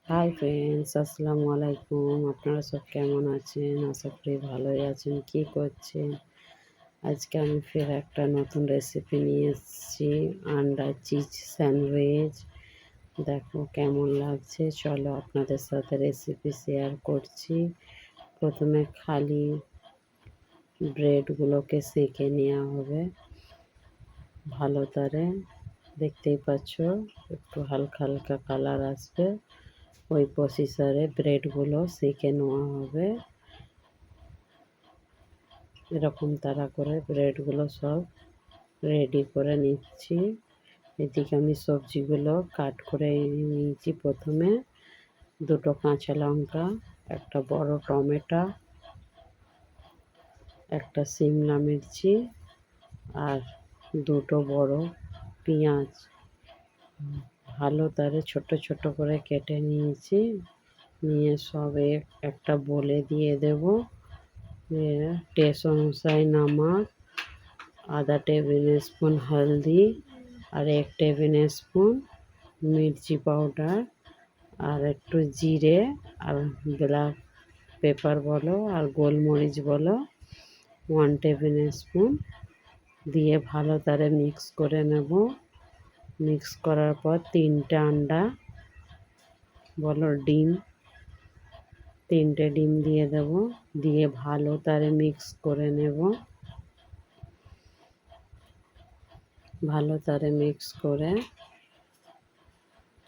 Hi friends, আসসালামু আলাইকুম। আপনারা সব কেমন আছেন? আশা করি ভালোই আছেন। কি করছেন? আজকে আমি ফের একটা নতুন রেসিপি নিয়ে এসেছি, আন্ডা চিজ স্যান্ডউইচ। দেখো কেমন লাগছে। চলো আপনাদের সাথে রেসিপি শেয়ার করছি। প্রথমে খালি ব্রেডগুলোকে সেঁকে নেওয়া হবে ভালো করে। দেখতেই পাচ্ছ, একটু হালকা হালকা কালার আসবে। ওই প্রসেসরে ব্রেডগুলো সেঁকে নেওয়া হবে। এরকম তারা করে ব্রেডগুলো সব রেডি করে নিচ্ছি। এদিকে আমি সবজিগুলো কাট করে নিয়েছি। প্রথমে দুটো কাঁচা লঙ্কা, একটা বড় টমেটো, একটা সিমলা মির্চি আর দুটো বড় পেঁয়াজ ভালো করে ছোট ছোট করে কেটে নিয়েছি। নিয়ে সব একটা বলে দিয়ে দেব। টেস্ট অনুসারে নমক, आधा टेबल स्पून हल्दी और 1 टेबल स्पून मिर्ची पाउडर और একটু জিরে আর ব্ল্যাক পেপার বলো আর গোলমরিচ বলো 1 টেবিল স্পুন দিয়ে ভালো করে মিক্স করে নেব। মিক্স করার পর 3টে আন্ডা বলো ডিম, 3টে ডিম দিয়ে দেব। দিয়ে ভালো করে মিক্স করে নেব। ভালো করে মিক্স করে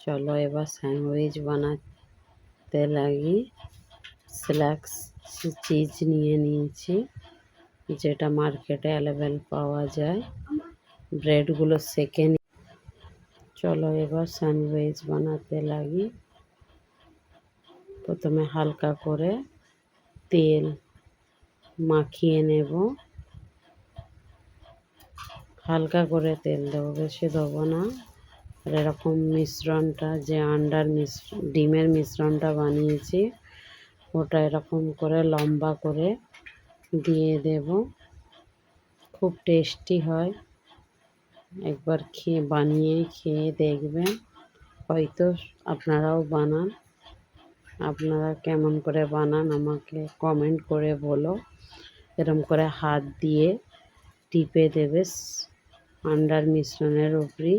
চলো এবার স্যান্ডউইচ বানাতে লাগি। স্ল্যাক্স চিজ নিয়ে নিয়েছি, যেটা মার্কেটে অ্যাভেলেবেল পাওয়া যায়। ব্রেডগুলো সেকে চলো এবার স্যান্ডউইচ বানাতে লাগি। প্রথমে হালকা করে তেল মাখিয়ে নেব। হালকা করে তেল দেবো, বেশি দেবো না। আর এরকম মিশ্রণটা যে ডিমের মিশ্রণটা বানিয়েছি ওটা এরকম করে লম্বা করে দিয়ে দেব। খুব টেস্টি হয়, একবার বানিয়ে খেয়ে দেখবেন। হয়তো আপনারাও বানান। আপনারা কেমন করে বানান আমাকে কমেন্ট করে বলো। এরকম করে হাত দিয়ে টিপে দেবে আন্ডার মিশ্রণের উপরে।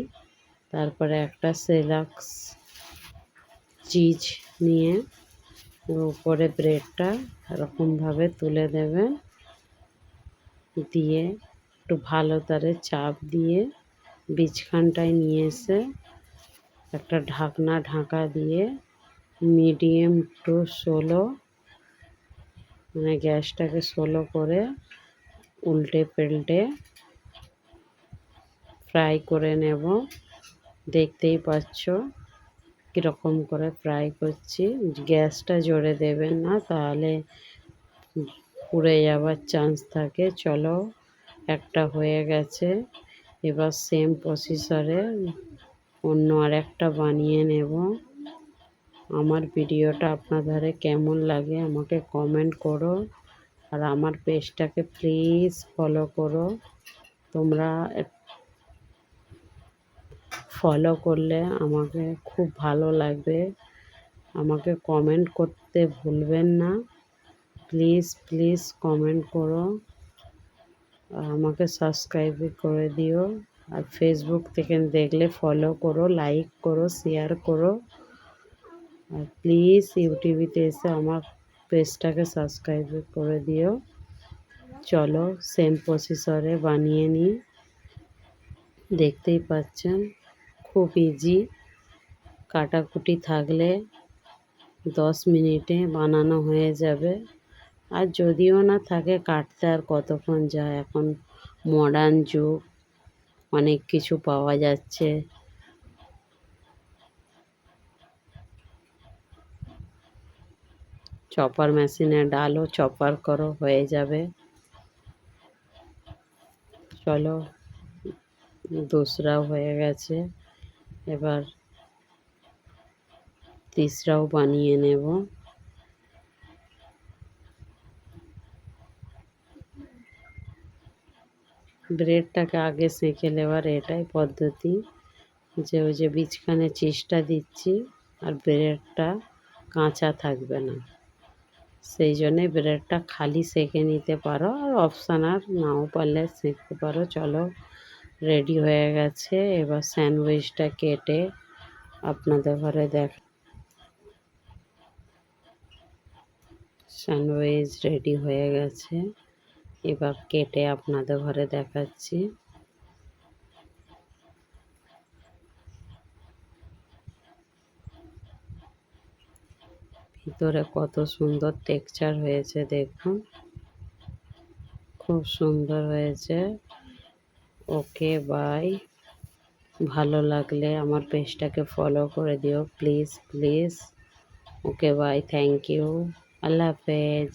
তারপরে একটা স্ল্যাক্স চিজ নিয়ে ওর উপরে ব্রেডটা এরকমভাবে তুলে দেবেন। দিয়ে একটু ভালো করে চাপ দিয়ে বীজখানটায় নিয়ে এসে একটা ঢাকা দিয়ে মিডিয়াম টু স্লো, মানে গ্যাসটাকে স্লো করে উল্টে পাল্টে ফ্রাই করে নেব। দেখতেই পাচ্ছ কীরকম করে ফ্রাই করছি। গ্যাসটা জোরে দেবেন না, তাহলে পুড়ে যাওয়ার চান্স থাকে। চলো একটা হয়ে গেছে। এবার সেম প্রসেসরে অন্য আরেকটা বানিয়ে নেব। আমার ভিডিওটা আপনাদের কেমন লাগে আমাকে কমেন্ট করো। আর আমার পেজটাকে প্লিজ ফলো করো। তোমরা ফলো করলে আমাকে খুব ভালো লাগবে। আমাকে কমেন্ট করতে ভুলবেন না। প্লিজ প্লিজ কমেন্ট করো। আমাকে সাবস্ক্রাইব করে দিও। আর ফেসবুক থেকে দেখলে ফলো করো, লাইক করো, শেয়ার করো। আর প্লিজ ইউটিউবেতে এসে আমার পেজটাকে সাবস্ক্রাইব করে দিও। চলো সেম প্রসেসরে বানিয়ে নিই। দেখতেই পাচ্ছেন খুব ইজি। কাটাকুটি থাকলে 10 মিনিটে বানানো হয়ে যাবে। আর যদিও না থাকে কাটতে আর কতক্ষণ যায়। এখন মডার্ন যুগ, অনেক কিছু পাওয়া যাচ্ছে। চপার মেশিনে ডালো, চপার করো, হয়ে যাবে। চলো দুসরাও হয়ে গেছে। এবার তিসরাও বানিয়ে নেব। ব্রেডটাকে আগে সেঁকে নেওয়ার এটাই পদ্ধতি, যে ওই যে বীজখানে চিজটা দিচ্ছি আর ব্রেডটা কাঁচা থাকবে না। সেই জন্যে ব্রেডটা খালি সেঁকে নিতে পারো, আর অপশনাল, নাও পারলে সেঁকতে পারো। চলো, রেডি হয়ে গেছে। এবার স্যান্ডউইচটা কেটে আপনাদের ঘরে স্যান্ডউইচ রেডি হয়ে গেছে। এবার কেটে আপনাদের ঘরে দেখাচ্ছি। ভিতরে কত সুন্দর টেক্সচার হয়েছে দেখুন, খুব সুন্দর হয়েছে। Okay, bye. ভালো লাগলে আমার পেজটাকে ফলো করে দিও please please. Okay, bye, thank you, আল্লাহ হাফেজ।